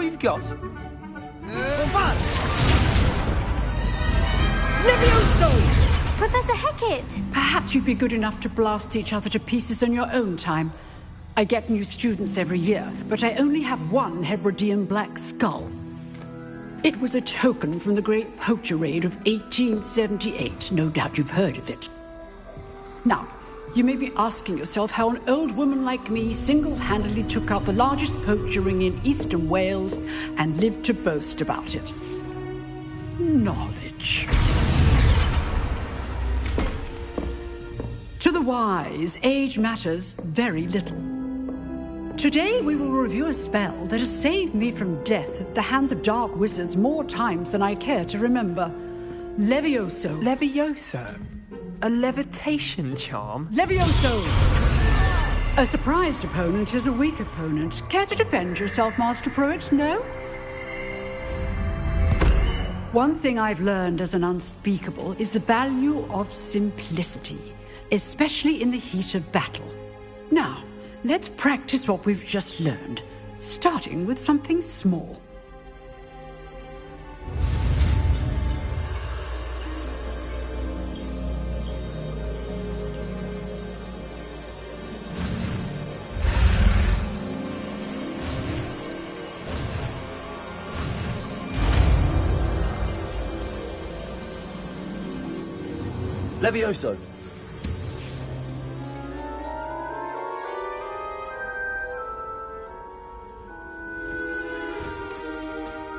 we've got? Levioso! Professor Hecat! Perhaps you'd be good enough to blast each other to pieces in your own time. I get new students every year, but I only have one Hebridean black skull. It was a token from the Great Poacher Raid of 1878. No doubt you've heard of it. Now, you may be asking yourself how an old woman like me single-handedly took out the largest poacher ring in eastern Wales and lived to boast about it. Knowledge. To the wise, age matters very little. Today we will review a spell that has saved me from death at the hands of dark wizards more times than I care to remember. Levioso. Levioso? A levitation charm? Levioso! A surprised opponent is a weak opponent. Care to defend yourself, Master Pruitt? No? One thing I've learned as an unspeakable is the value of simplicity, especially in the heat of battle. Now, let's practice what we've just learned, starting with something small. Levioso.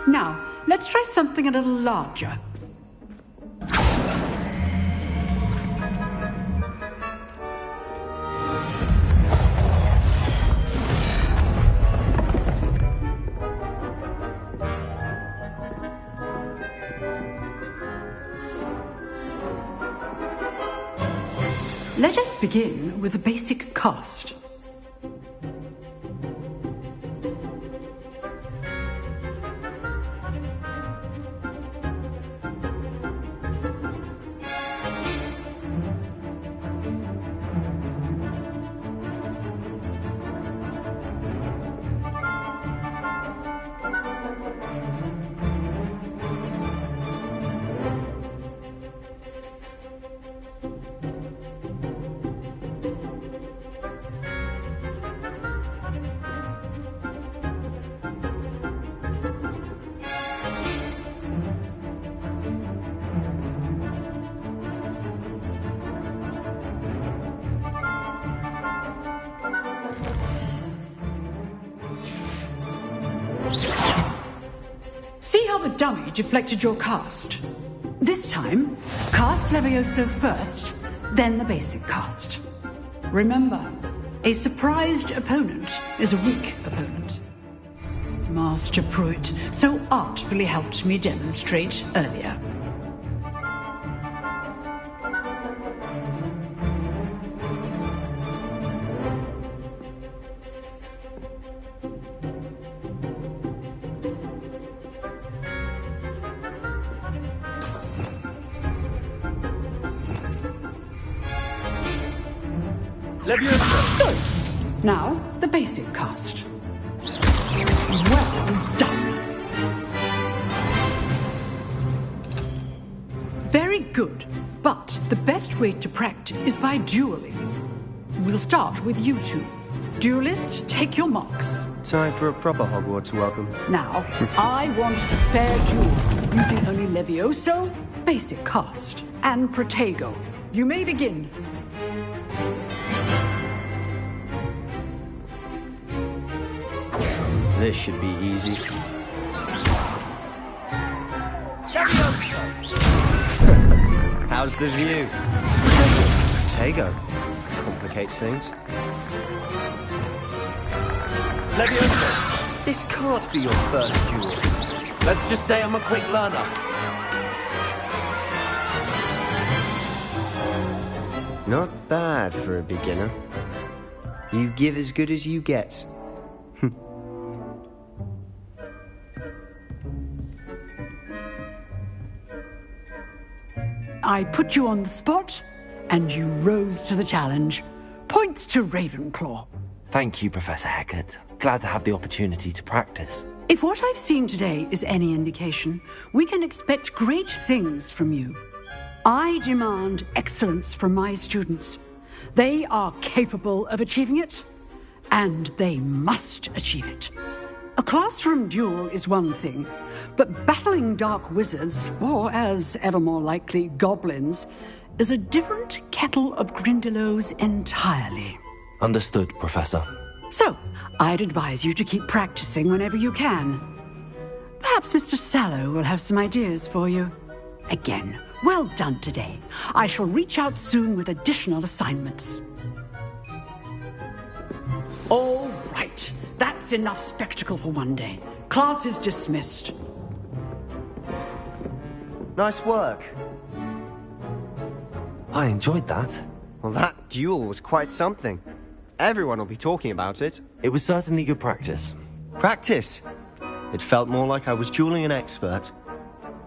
Now, let's try something a little larger. Let us begin with a basic cast. See how the dummy deflected your cast? This time, cast Levioso first, then the basic cast. Remember, a surprised opponent is a weak opponent. As Master Pruitt so artfully helped me demonstrate earlier. Levioso. Good. Now, the basic cast. Well done. Very good. But the best way to practice is by dueling. We'll start with you two. Duelists, take your marks. Time for a proper Hogwarts welcome. Now, I want a fair duel, using only Levioso, basic cast, and Protego. You may begin. This should be easy. How's the view? Protego. Complicates things. Levioso. This can't be your first duel. Let's just say I'm a quick learner. Not bad for a beginner. You give as good as you get. I put you on the spot, and you rose to the challenge. Points to Ravenclaw. Thank you, Professor Hecat. Glad to have the opportunity to practice. If what I've seen today is any indication, we can expect great things from you. I demand excellence from my students. They are capable of achieving it, and they must achieve it. A classroom duel is one thing, but battling dark wizards, or as ever more likely, goblins, is a different kettle of Grindylows entirely. Understood, Professor. So, I'd advise you to keep practicing whenever you can. Perhaps Mr. Sallow will have some ideas for you. Again, well done today. I shall reach out soon with additional assignments. All right. That's enough spectacle for one day. Class is dismissed. Nice work. I enjoyed that. Well, that duel was quite something. Everyone will be talking about it. It was certainly good practice. Practice? It felt more like I was dueling an expert.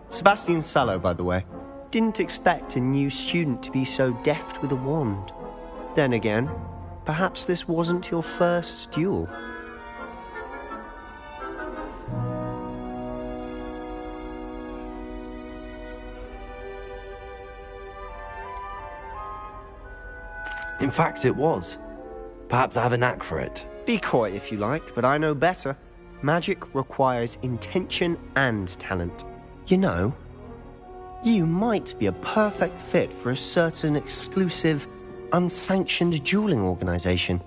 Sebastian Sallow, by the way. Didn't expect a new student to be so deft with a wand. Then again, perhaps this wasn't your first duel. In fact, it was. Perhaps I have a knack for it. Be coy if you like, but I know better. Magic requires intention and talent. You know, you might be a perfect fit for a certain exclusive, unsanctioned dueling organization.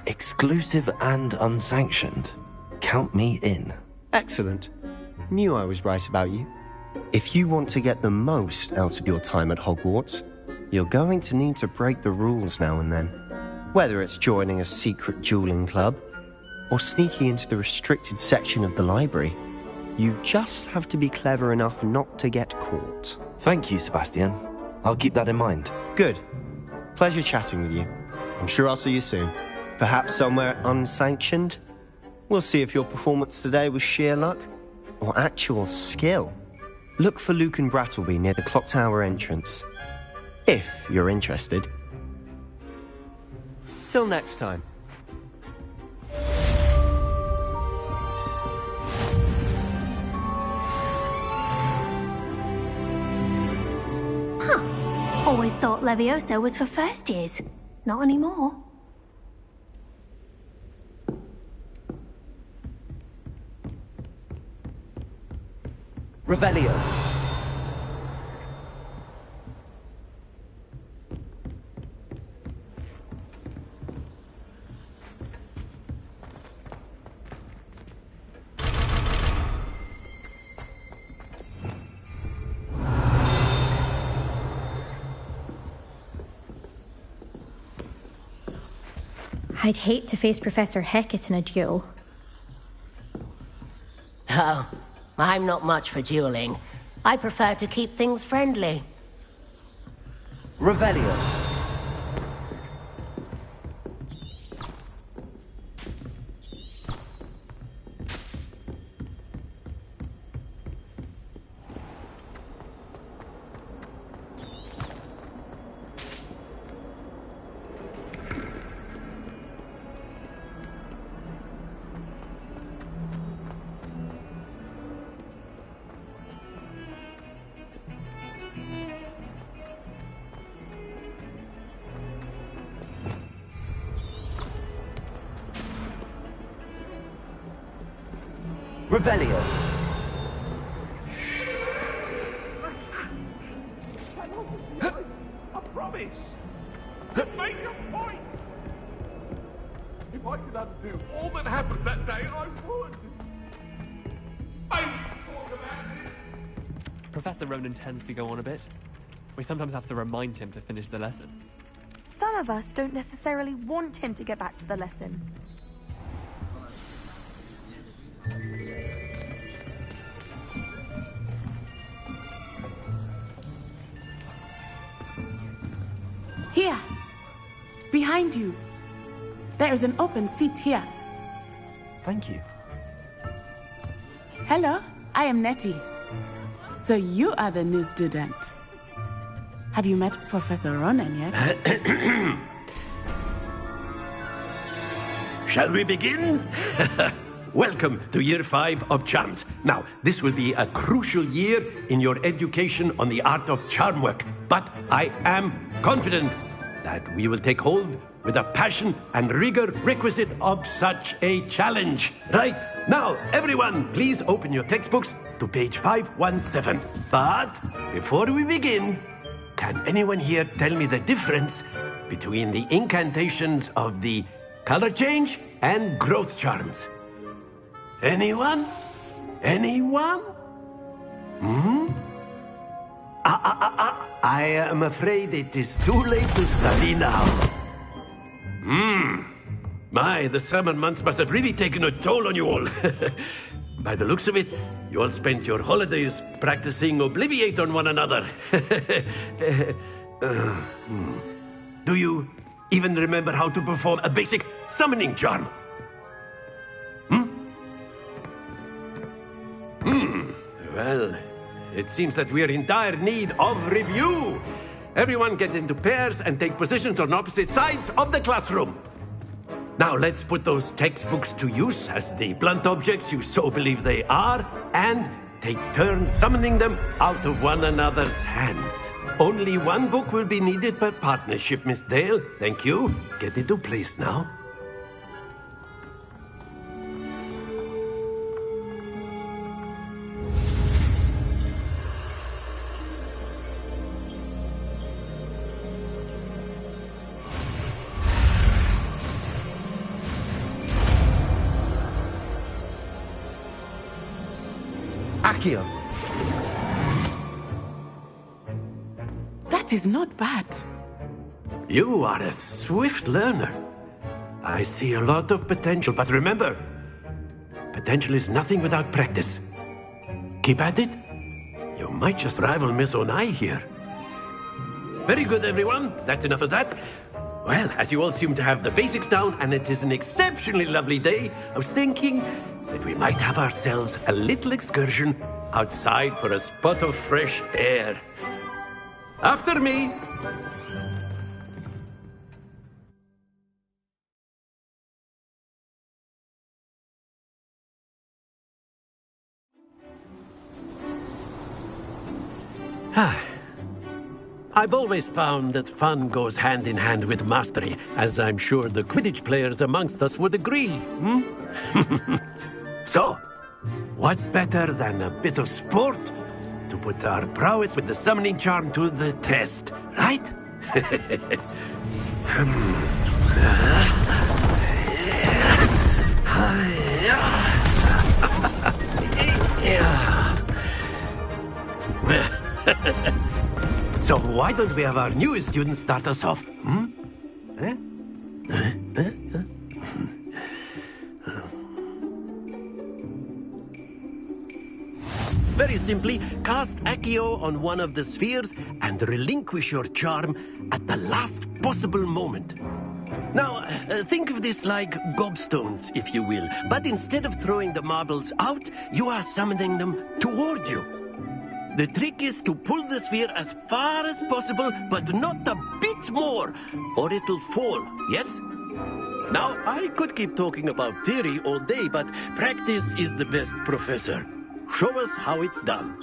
Exclusive and unsanctioned. Count me in. Excellent. Knew I was right about you. If you want to get the most out of your time at Hogwarts, you're going to need to break the rules now and then. Whether it's joining a secret dueling club, or sneaking into the restricted section of the library, you just have to be clever enough not to get caught. Thank you, Sebastian. I'll keep that in mind. Good. Pleasure chatting with you. I'm sure I'll see you soon. Perhaps somewhere unsanctioned? We'll see if your performance today was sheer luck or actual skill. Look for Luke and Brattleby near the clock tower entrance, if you're interested. Till next time. Huh. Always thought Levioso was for first years. Not anymore. Revelio. I'd hate to face Professor Hecat in a duel. Oh, I'm not much for dueling. I prefer to keep things friendly. Revelio. Revelio. I promise. Make your point. If I could undo all that happened that day, I would. I talk about this. Professor Ronan tends to go on a bit. We sometimes have to remind him to finish the lesson. Some of us don't necessarily want him to get back to the lesson. Here, behind you. There is an open seat here. Thank you. Hello, I am Nettie. So you are the new student. Have you met Professor Ronan yet? Shall we begin? Welcome to Year 5 of Charms. Now, this will be a crucial year in your education on the art of charm work. But I am confident that we will take hold with the passion and rigor requisite of such a challenge. Right, now, everyone, please open your textbooks to page 517. But before we begin, can anyone here tell me the difference between the incantations of the color change and growth charms? Anyone? Anyone? I am afraid it is too late to study now. My, the summer months must have really taken a toll on you all. By the looks of it, you all spent your holidays practicing Obliviate on one another. Do you even remember how to perform a basic summoning charm? Well, it seems that we are in dire need of review. Everyone get into pairs and take positions on opposite sides of the classroom. Now let's put those textbooks to use as the blunt objects you so believe they are, and take turns summoning them out of one another's hands. Only one book will be needed per partnership, Miss Dale. Thank you. Get into place now. Accio. That is not bad. You are a swift learner. I see a lot of potential, but remember, potential is nothing without practice. Keep at it. You might just rival Miss Onai here. Very good, everyone. That's enough of that. Well, as you all seem to have the basics down, and it is an exceptionally lovely day, I was thinking that we might have ourselves a little excursion outside for a spot of fresh air. After me. I've always found that fun goes hand in hand with mastery, as I'm sure the Quidditch players amongst us would agree. So, what better than a bit of sport to put our prowess with the summoning charm to the test, right? So why don't we have our newest student start us off? Very simply, cast Accio on one of the spheres and relinquish your charm at the last possible moment. Now, think of this like gobstones, if you will. But instead of throwing the marbles out, you are summoning them toward you. The trick is to pull the sphere as far as possible, but not a bit more, or it'll fall, yes? Now, I could keep talking about theory all day, but practice is the best professor. Show us how it's done.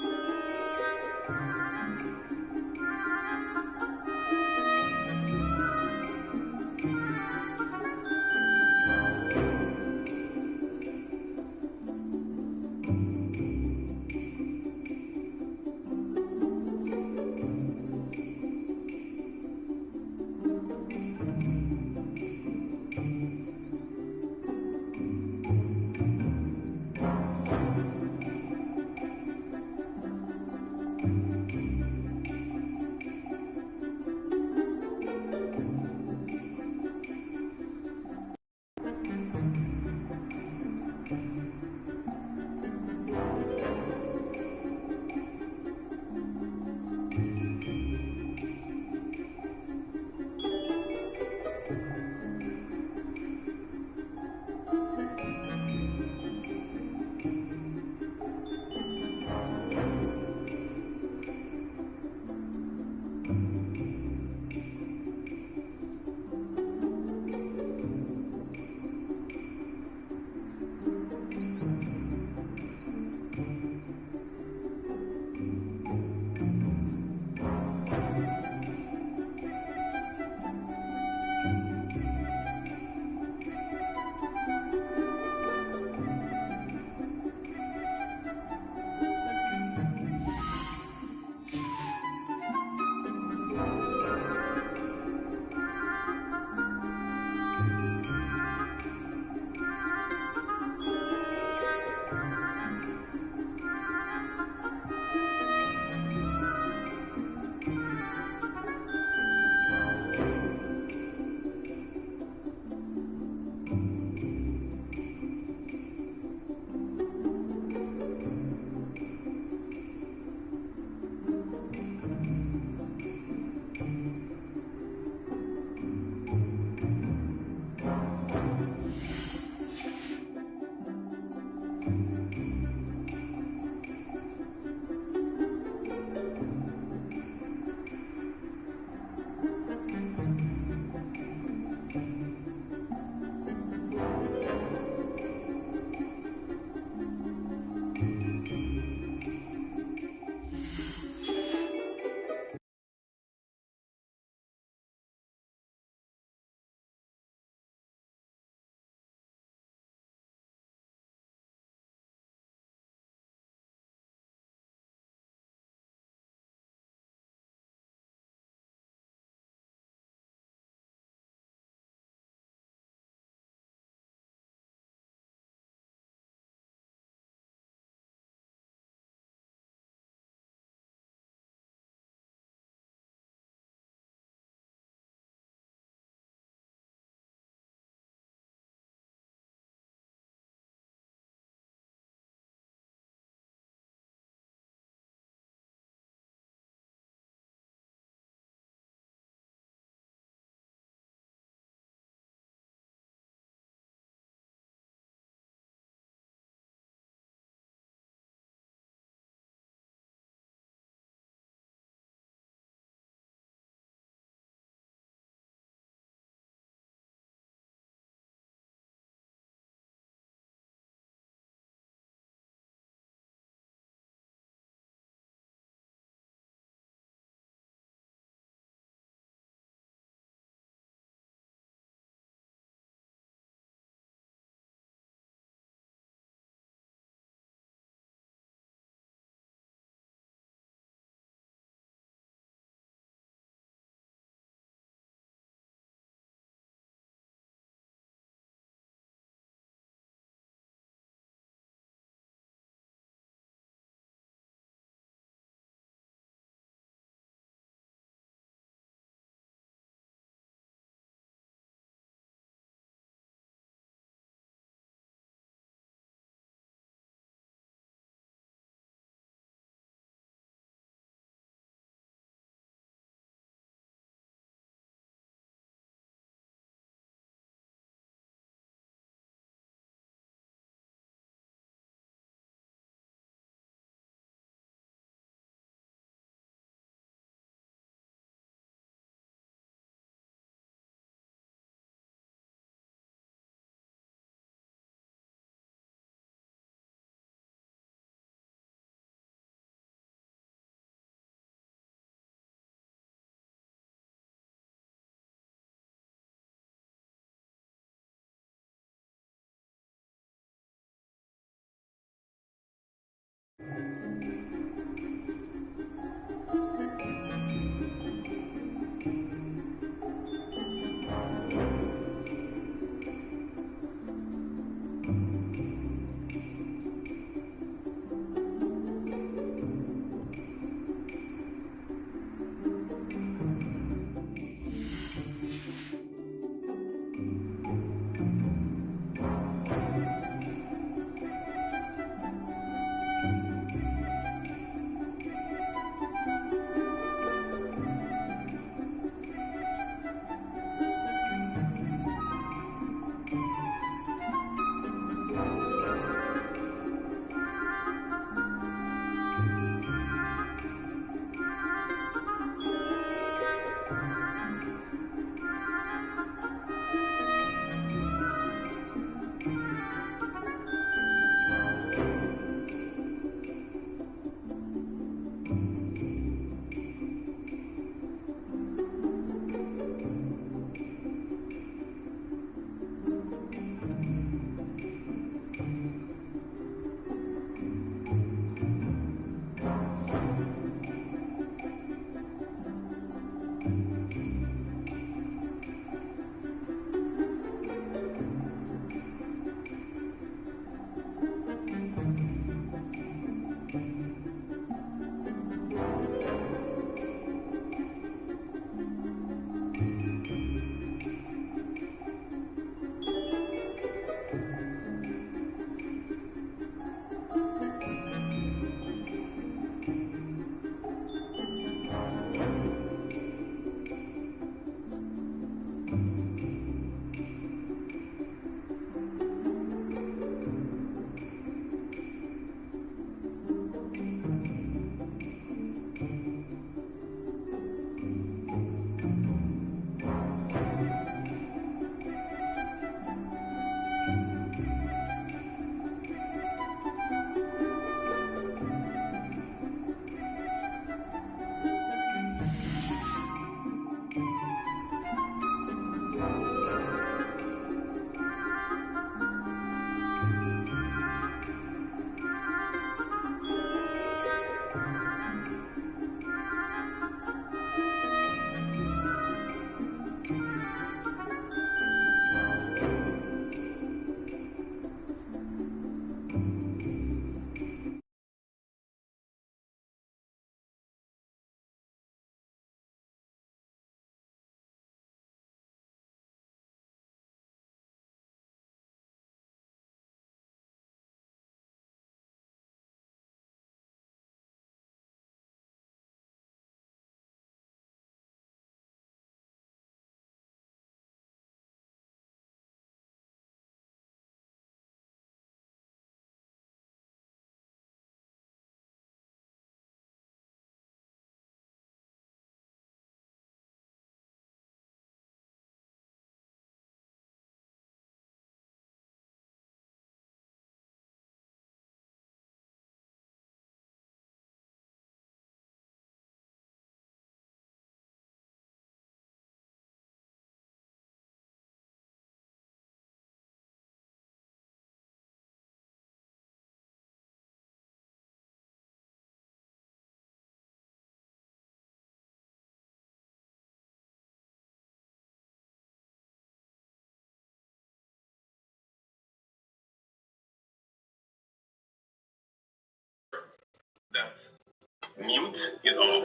that mute is off.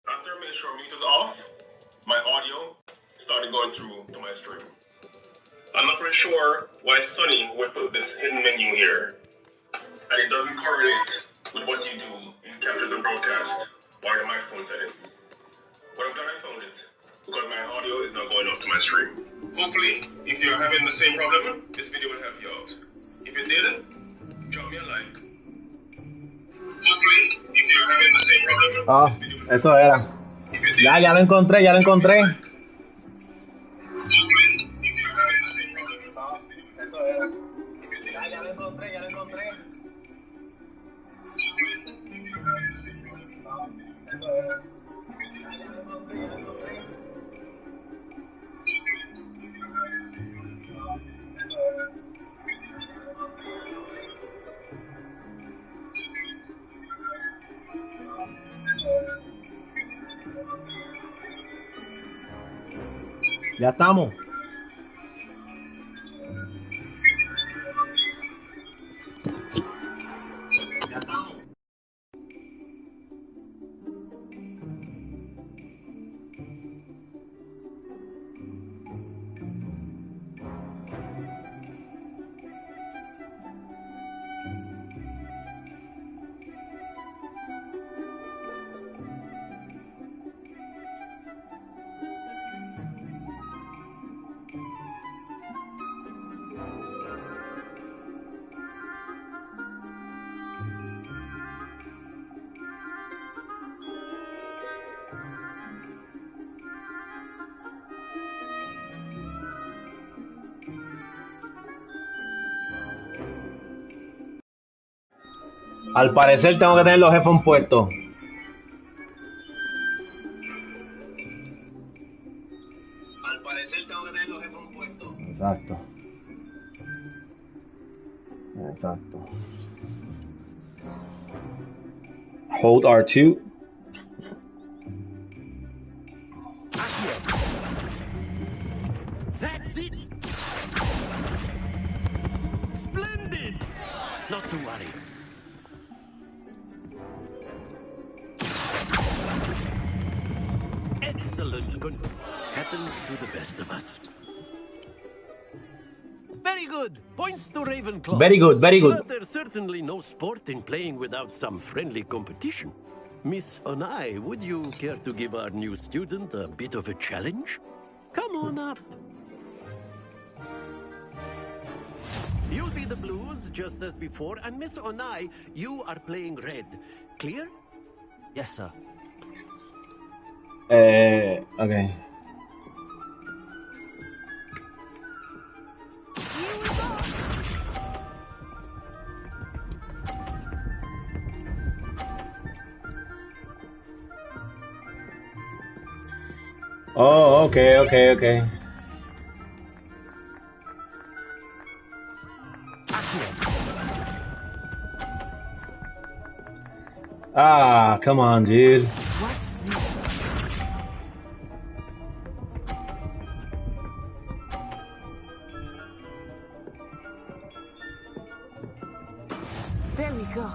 After I made sure mute is off, my audio started going through to my stream. I'm not really sure why Sonny would put this hidden menu here, and it doesn't correlate with what you do in captures and broadcast or the microphone settings. But I'm glad I found it, because my audio is now going off to my stream. Hopefully, if you're having the same problem, this video will help you out. If it didn't, drop me a like. Hopefully, if you're having the same problem, Ah, eso era. Ya lo encontré, ya lo encontré. Eso era. Ya lo encontré, ya lo encontré. Eso era. Ya lo encontré, ya lo encontré. Eso era. Ya estamos. Al parecer tengo que tener los headphones puestos. Al parecer tengo que tener los headphones puestos. Exacto. Exacto. Hold R2. That's it! Splendid! Not to worry. Excellent. Good. Happens to the best of us. Very good. Points to Ravenclaw. Very good, very good. But there's certainly no sport in playing without some friendly competition. Miss Onai, would you care to give our new student a bit of a challenge? Come on up. You'll be the blues, just as before, and Miss Onai, you are playing red. Clear? Yes, sir. Okay. Oh, okay. Ah, come on, dude. What's this? There we go.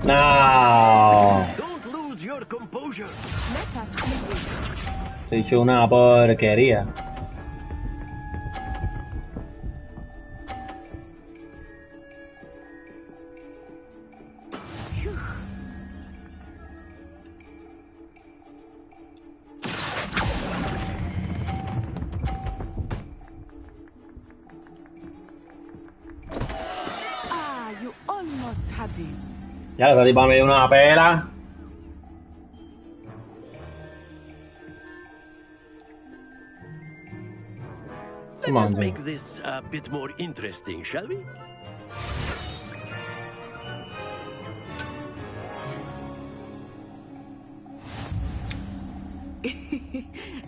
No. Don't lose your composure. Let us see. Se hizo una porquería. Ah, you almost had it. Ya, esa tipa me dio una pela. Let us make this a bit more interesting, shall we?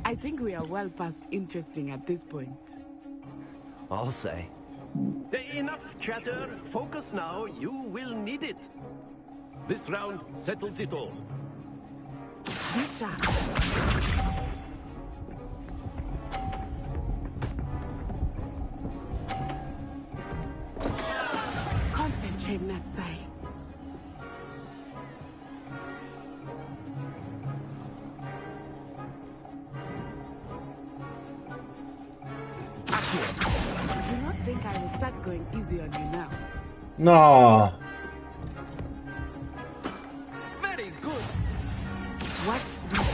I think we are well past interesting at this point. I'll say. Enough chatter. Focus now. You will need it. This round settles it all. Be sharp. Do not think I will start going easy on you now. No. Very good. Watch this.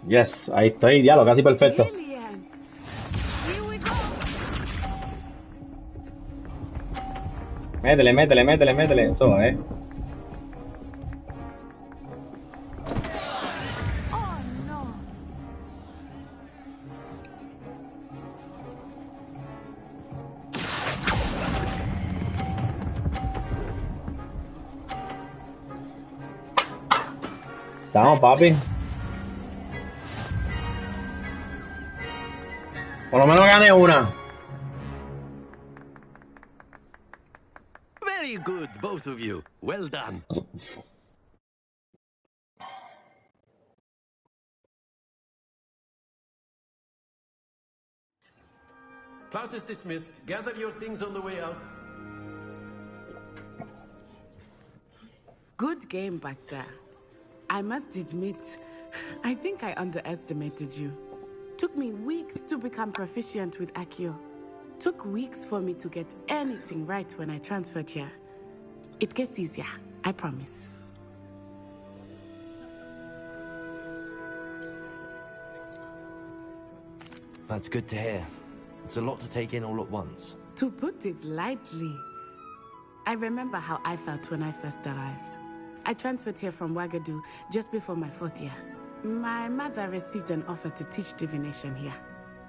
Yes, ahí estoy, diálogo, casi perfecto. Métele, métele, métele, métele. Eso, Estamos, papi. Por lo menos gané una. Very good, both of you. Well done. Class is dismissed. Gather your things on the way out. Good game back there. I must admit, I think I underestimated you. Took me weeks to become proficient with Accio. Took weeks for me to get anything right when I transferred here. It gets easier, I promise. That's good to hear. It's a lot to take in all at once. To put it lightly, I remember how I felt when I first arrived. I transferred here from Ouagadougou just before my 4th year. My mother received an offer to teach divination here.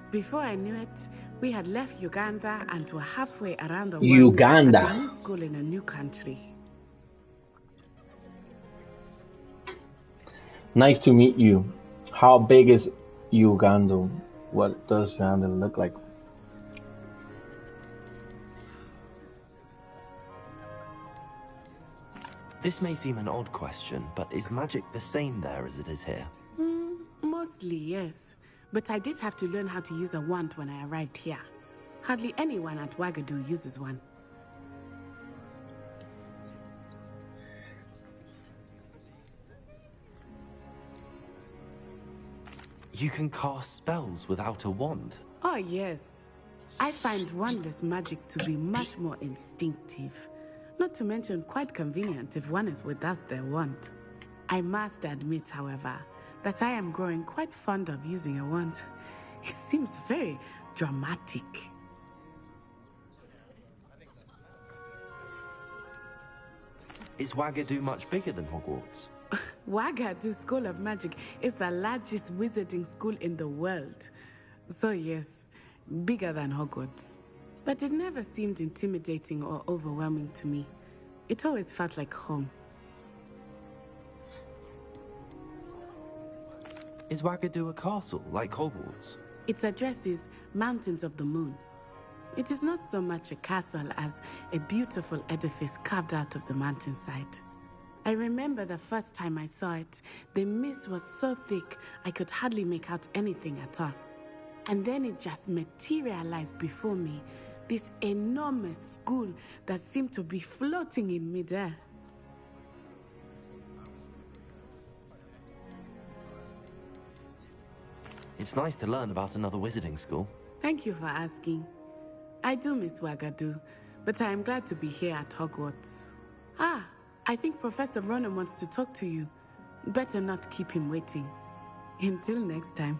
Before I knew it, we had left Uganda and were halfway around the world at a new school in a new country. Nice to meet you. How big is Uganda? What does Uganda look like? This may seem an odd question, but is magic the same there as it is here? Mostly, yes. But I did have to learn how to use a wand when I arrived here. Hardly anyone at Ouagadougou uses one. You can cast spells without a wand? Oh, yes. I find wandless magic to be much more instinctive. Not to mention quite convenient if one is without their wand. I must admit, however, that I am growing quite fond of using a wand. It seems very dramatic. Is Ouagadougou much bigger than Hogwarts? Ouagadougou School of Magic is the largest wizarding school in the world. So yes, bigger than Hogwarts. But it never seemed intimidating or overwhelming to me. It always felt like home. Is Ouagadougou a castle, like Hogwarts? Its address is Mountains of the Moon. It is not so much a castle as a beautiful edifice carved out of the mountainside. I remember the first time I saw it, the mist was so thick I could hardly make out anything at all. And then it just materialized before me, this enormous school that seemed to be floating in midair. It's nice to learn about another wizarding school. Thank you for asking. I do miss Ouagadougou, but I am glad to be here at Hogwarts. Ah, I think Professor Ronan wants to talk to you. Better not keep him waiting. Until next time.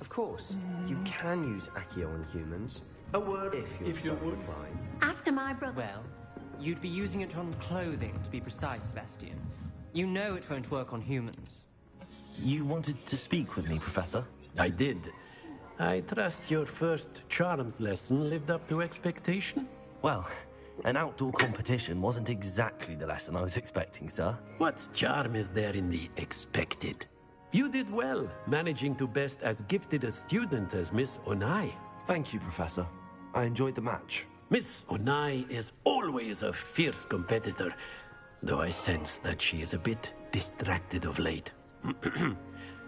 Of course, you can use Accio on humans. A word if you would. After my brother. Well, you'd be using it on clothing, to be precise, Sebastian. You know it won't work on humans. You wanted to speak with me, Professor? I did. I trust your first charms lesson lived up to expectation? Well, An outdoor competition wasn't exactly the lesson I was expecting, sir. What charm is there in the expected? You did well, managing to best as gifted a student as Miss Onai. Thank you, Professor. I enjoyed the match. Miss Onai is always a fierce competitor, though I sense that she is a bit distracted of late.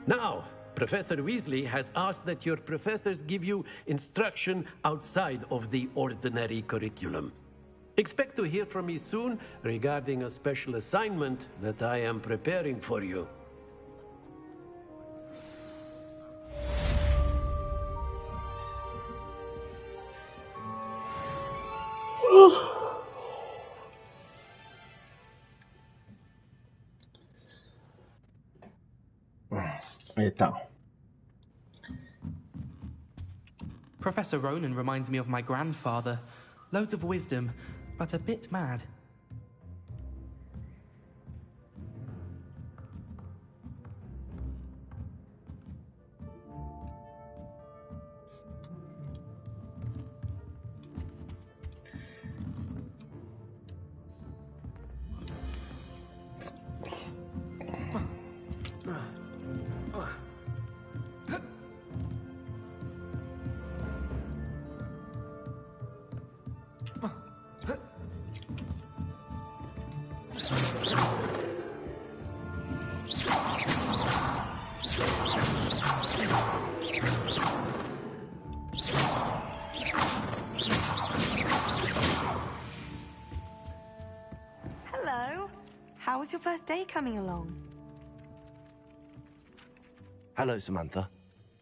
Now, Professor Weasley has asked that your professors give you instruction outside of the ordinary curriculum. Expect to hear from me soon regarding a special assignment that I am preparing for you. Ahí está. Professor Ronan reminds me of my grandfather. Loads of wisdom, but a bit mad. Hello. How was your first day coming along? Hello, Samantha.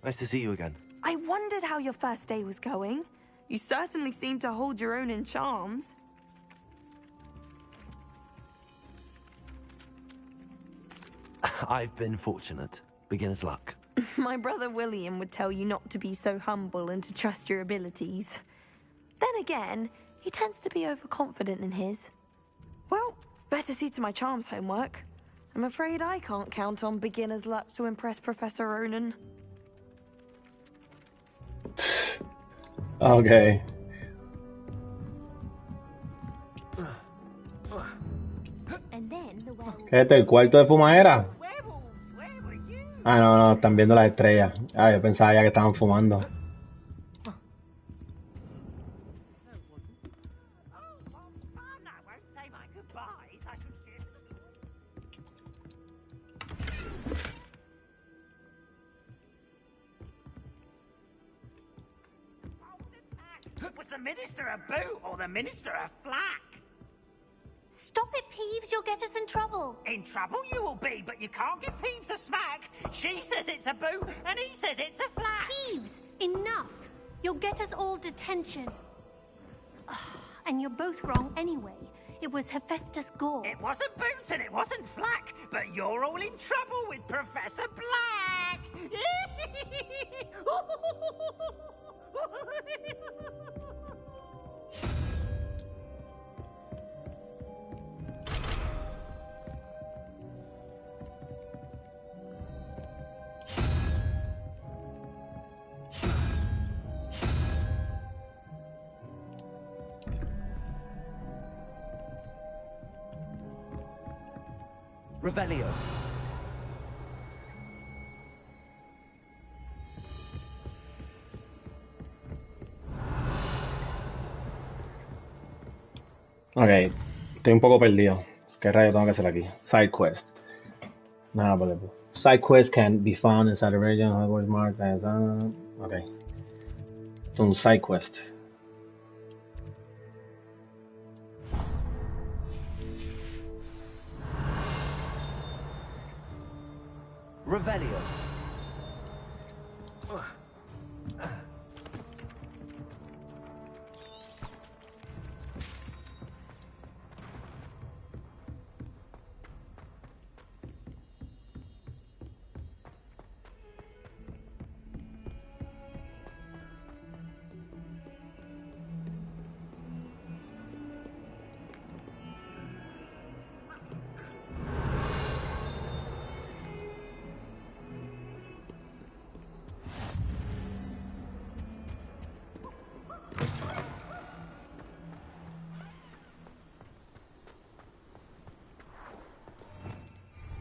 Nice to see you again. I wondered how your first day was going. You certainly seem to hold your own in charms. I've been fortunate. Beginner's luck. My brother William would tell you not to be so humble and to trust your abilities. Then again, he tends to be overconfident in his. Well, better see to my charms homework. I'm afraid I can't count on beginner's luck to impress Professor Ronan. Okay. ¿Qué es este, el cuarto de fumadera? Ah, no, no, están viendo las estrellas. Ah, yo pensaba ya que estaban fumando. Was the minister a boot or the minister a flack? Stop it, Peeves. You'll get us in trouble. In trouble you will be, but you can't give Peeves a smack. She says it's a boot, and he says it's a flack. Peeves, enough. You'll get us all detention. And you're both wrong anyway. It was Hephaestus Gore. It wasn't boot and it wasn't flack, but you're all in trouble with Professor Black. Revelio. Ok, estoy un poco perdido. ¿Qué rayo tengo que hacer aquí? Side quest. Nada, porque side quest can be found inside the region. Hogwarts marked as ok. Es un side quest. Revelio.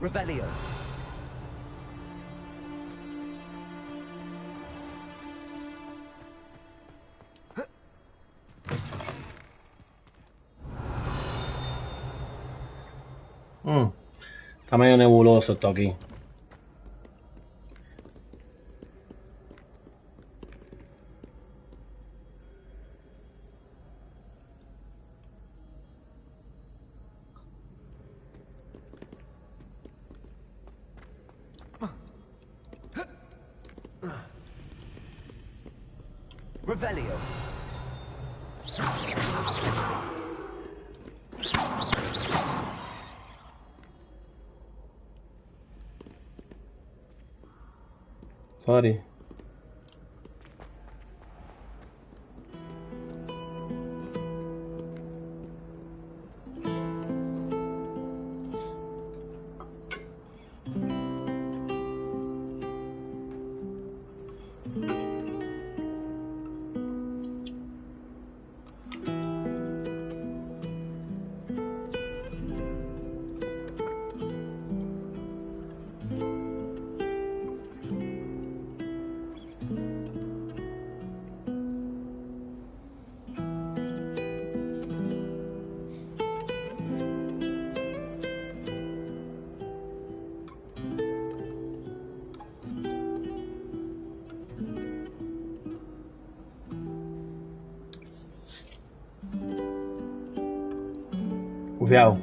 Revelio. Está medio nebuloso esto aquí. Revelio. Sorry. Confiado.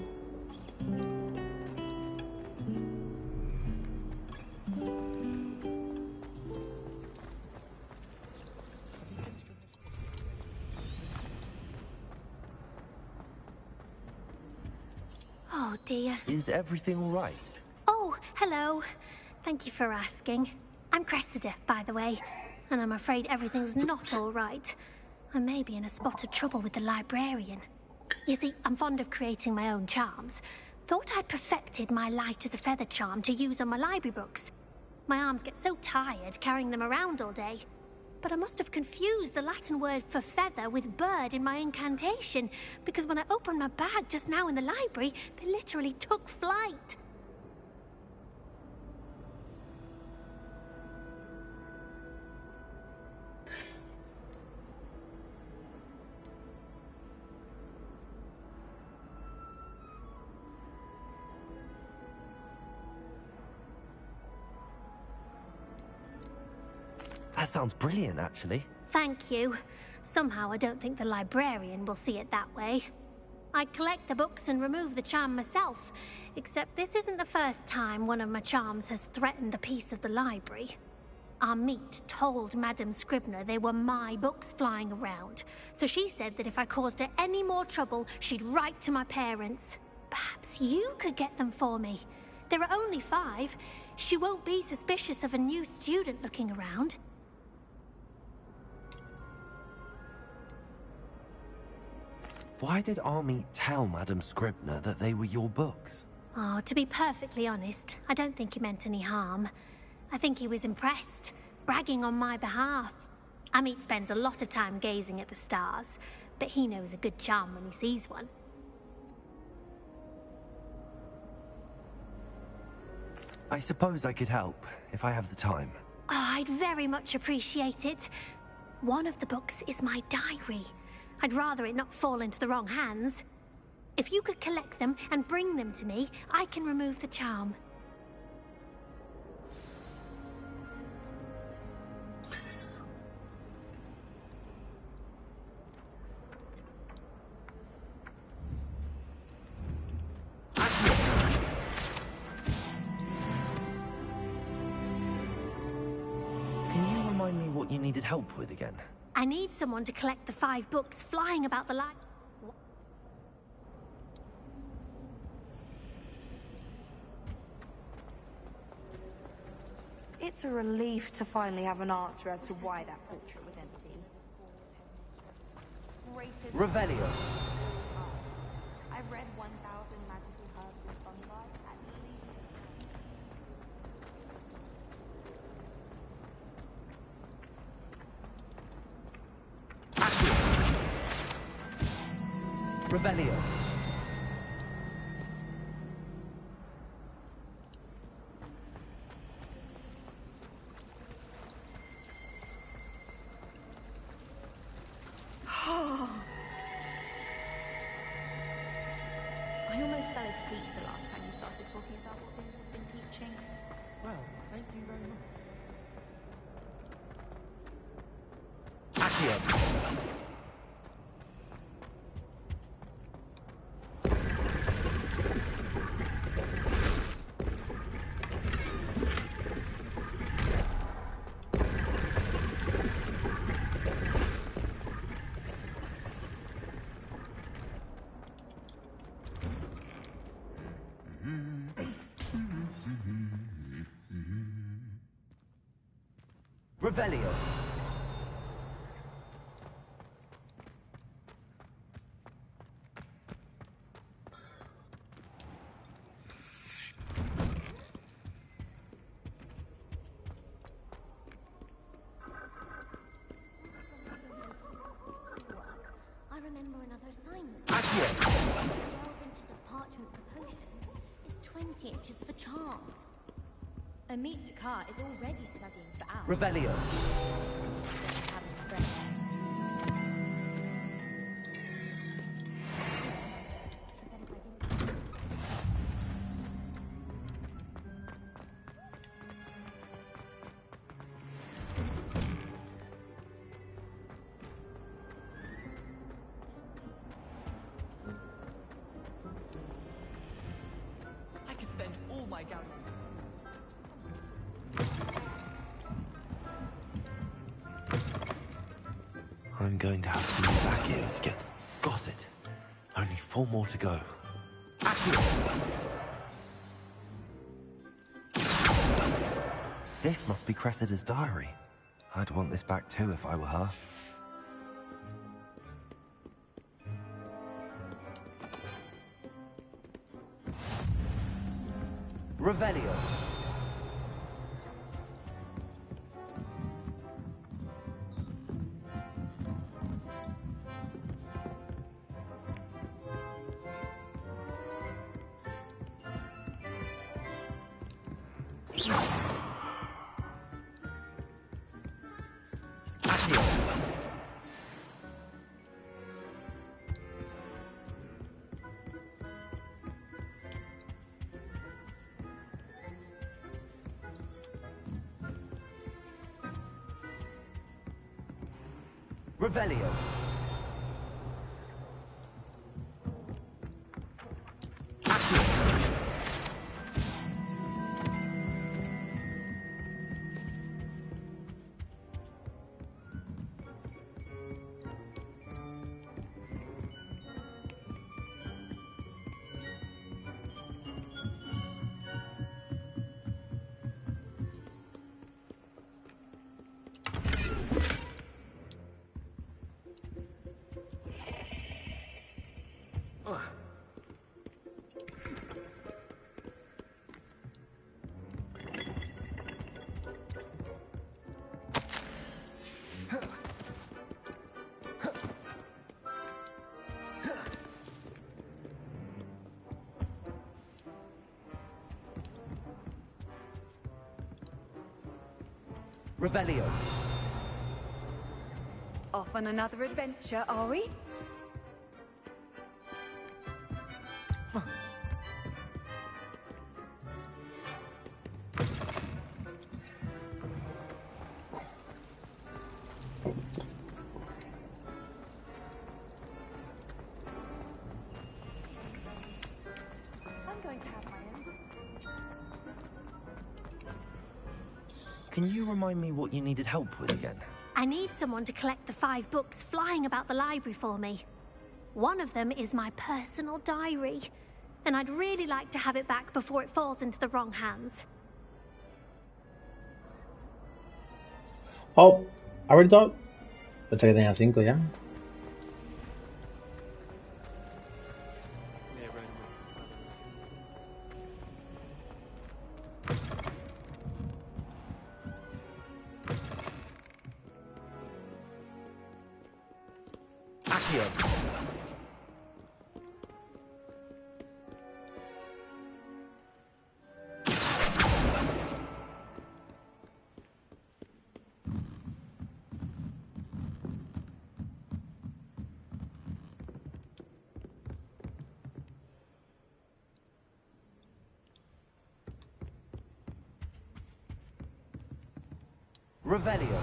Oh dear. Is everything all right? Oh, hello. Thank you for asking. I'm Cressida, by the way, and I'm afraid everything's not all right. I may be in a spot of trouble with the librarian. You see, I'm fond of creating my own charms. Thought I'd perfected my light as a feather charm to use on my library books. My arms get so tired carrying them around all day. But I must have confused the Latin word for feather with bird in my incantation, because when I opened my bag just now in the library, they literally took flight. That sounds brilliant, actually. Thank you. Somehow I don't think the librarian will see it that way. I collect the books and remove the charm myself, except this isn't the first time one of my charms has threatened the peace of the library. Our meet told Madame Scribner they were my books flying around, so she said that if I caused her any more trouble, she'd write to my parents. Perhaps you could get them for me. There are only 5. She won't be suspicious of a new student looking around. Why did Army tell Madame Scribner that they were your books? Oh, to be perfectly honest, I don't think he meant any harm. I think he was impressed, bragging on my behalf. Amit spends a lot of time gazing at the stars, but he knows a good charm when he sees one. I suppose I could help, if I have the time. Oh, I'd very much appreciate it. One of the books is my diary. I'd rather it not fall into the wrong hands. If you could collect them and bring them to me, I can remove the charm. Can you remind me what you needed help with again? I need someone to collect the 5 books flying about the light. It's a relief to finally have an answer as to why that portrait was empty. Revelio. I've read 1,000 magical herbs and fungi at Revelio. you very much. Revelio. I remember another assignment. 12 inches of parchment for potions is 20 inches for charms. Amit Takar is already studying for hours. Revelio. I could spend all my gallons. I'm going to have to use Accio to get... Got it. Only 4 more to go. Accio! This must be Cressida's diary. I'd want this back too if I were her. Revelio. Revelio. Revelio. Off on another adventure, are we? I'm going to have my own. Can you remind me what you needed help with again? I need someone to collect the 5 books flying about the library for me. One of them is my personal diary, and I'd really like to have it back before it falls into the wrong hands. Oh, I already thought. Pensé que tenía 5 ya. Revelio.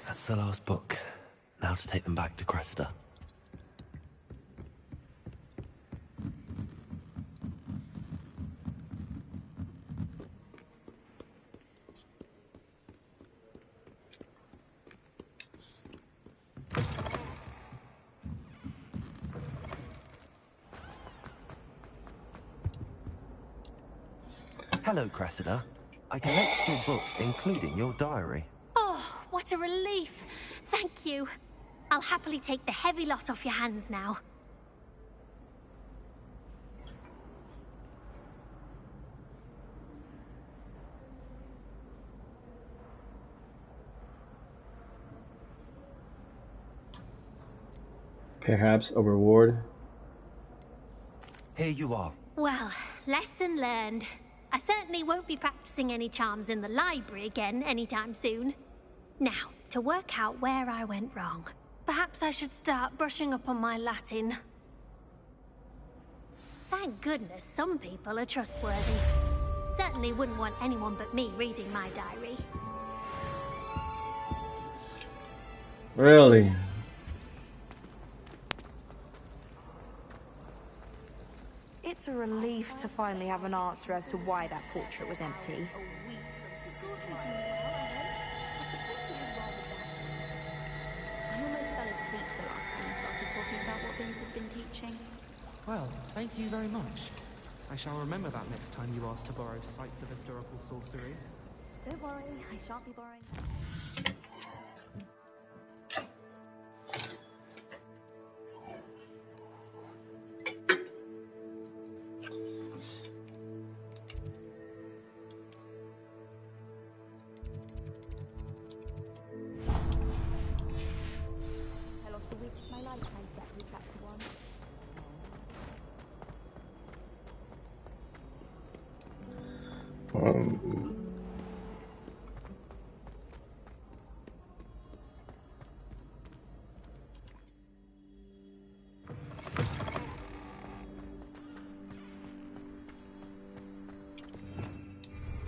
That's the last book. Now to take them back to Cressida. Hello, Cressida. I collected your books, including your diary. Oh, what a relief. Thank you. I'll happily take the heavy lot off your hands now. Perhaps a reward? Here you are. Well, lesson learned. I certainly won't be practicing any charms in the library again anytime soon. Now, to work out where I went wrong. Perhaps I should start brushing up on my Latin. Thank goodness some people are trustworthy. Certainly wouldn't want anyone but me reading my diary. Really? It's a relief to finally have an answer as to why that portrait was empty. I almost fell asleep the last time you started talking about what Vince has been teaching. Well, thank you very much. I shall remember that next time you ask to borrow sites of historical sorcery. Don't worry, I shan't be borrowing.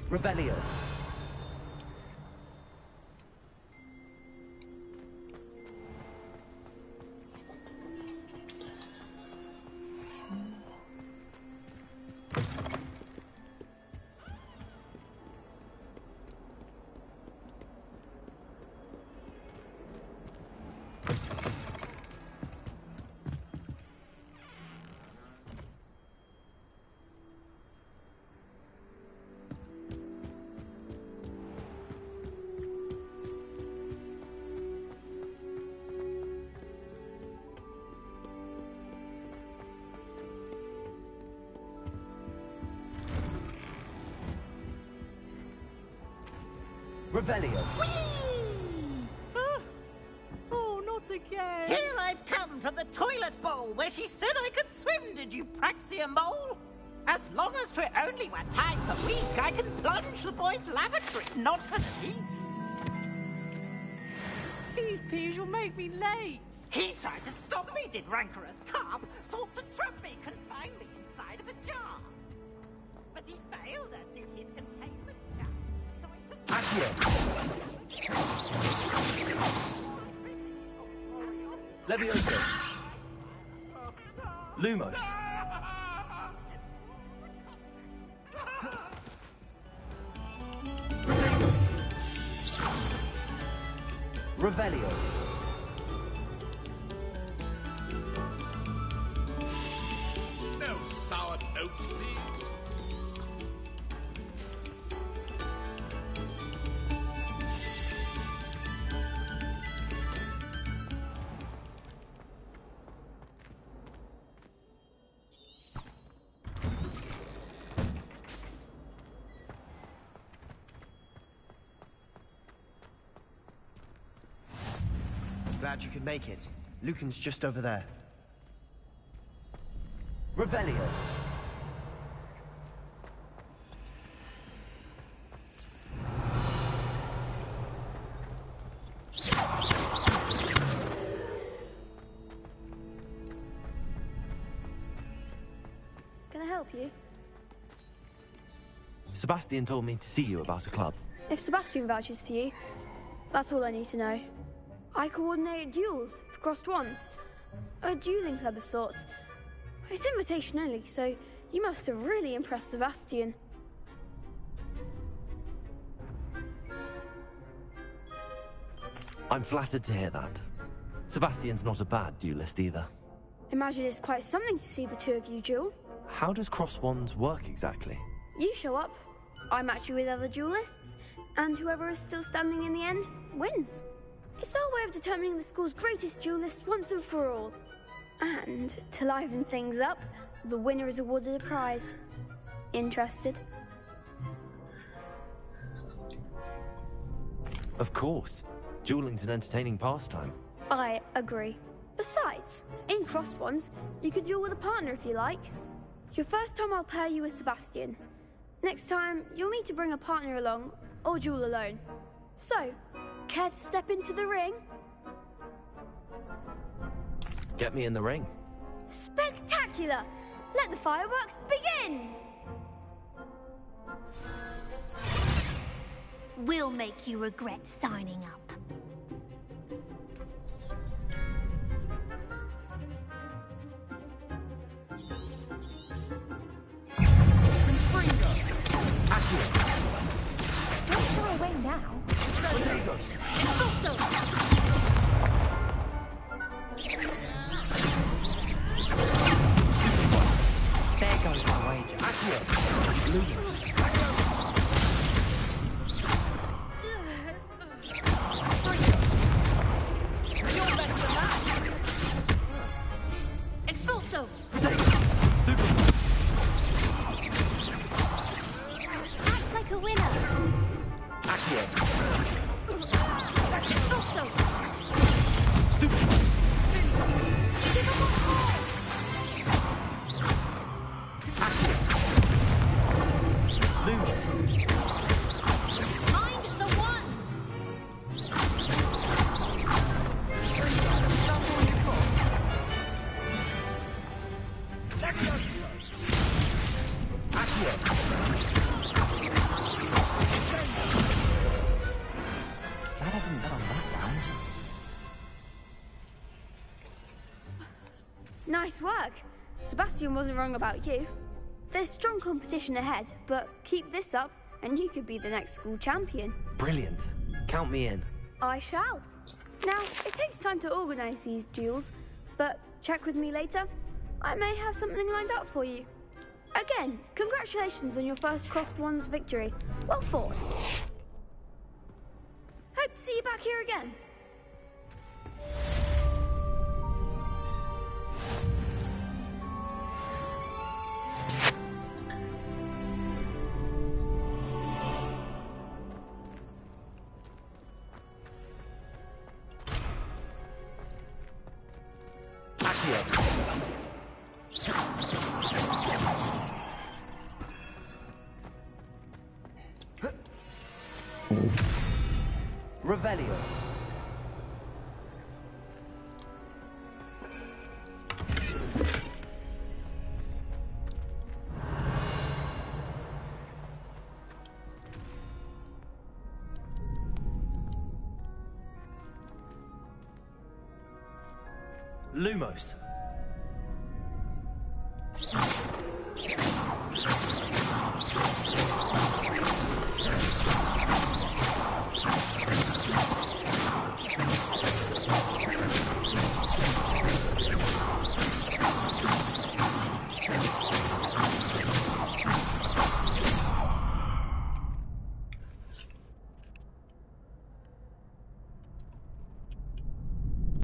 Revelio. Revelio. Oh, not again. Here I've come from the toilet bowl where she said I could swim, did you praxia mole? As long as 'twere only 1 time per week, I can plunge the boys' lavatory, not for the leak. These peas will make me late. He tried to stop me, did rancorous carp, sought to trap me, confine me inside of a jar. But he failed, as did his containment jar. So I took... Levioso. Lumos. Revelio. No sour notes, please. Glad you could make it. Lucan's just over there. Revelio. Can I help you? Sebastian told me to see you about a club. If Sebastian vouches for you, that's all I need to know. I coordinate duels for crossed wands. A dueling club of sorts. It's invitation only, so you must have really impressed Sebastian. I'm flattered to hear that. Sebastian's not a bad duelist either. Imagine it's quite something to see the two of you duel. How does cross wands work exactly? You show up, I match you with other duelists, and whoever is still standing in the end wins. It's our way of determining the school's greatest duelist once and for all. And to liven things up, the winner is awarded a prize. Interested? Of course. Dueling's an entertaining pastime. I agree. Besides, in crossed ones, you could duel with a partner if you like. Your first time I'll pair you with Sebastian. Next time, you'll need to bring a partner along, or duel alone. So, care to step into the ring? Get me in the ring. Spectacular! Let the fireworks begin! We'll make you regret signing up. Don't throw away now. There goes my wager. Lumos. Expulso! Act like a winner! Accio. Expulso! Stupid. Give him one more! Accio. Lumos. Mind the one! Glad I didn't bet on that round. Nice work. Sebastian wasn't wrong about you. There's strong competition ahead, but keep this up and you could be the next school champion. Brilliant. Count me in. I shall. Now, it takes time to organise these duels, but check with me later. I may have something lined up for you. Again, congratulations on your first crossed wands victory. Well fought. Hope to see you back here again. Revelio. Lumos.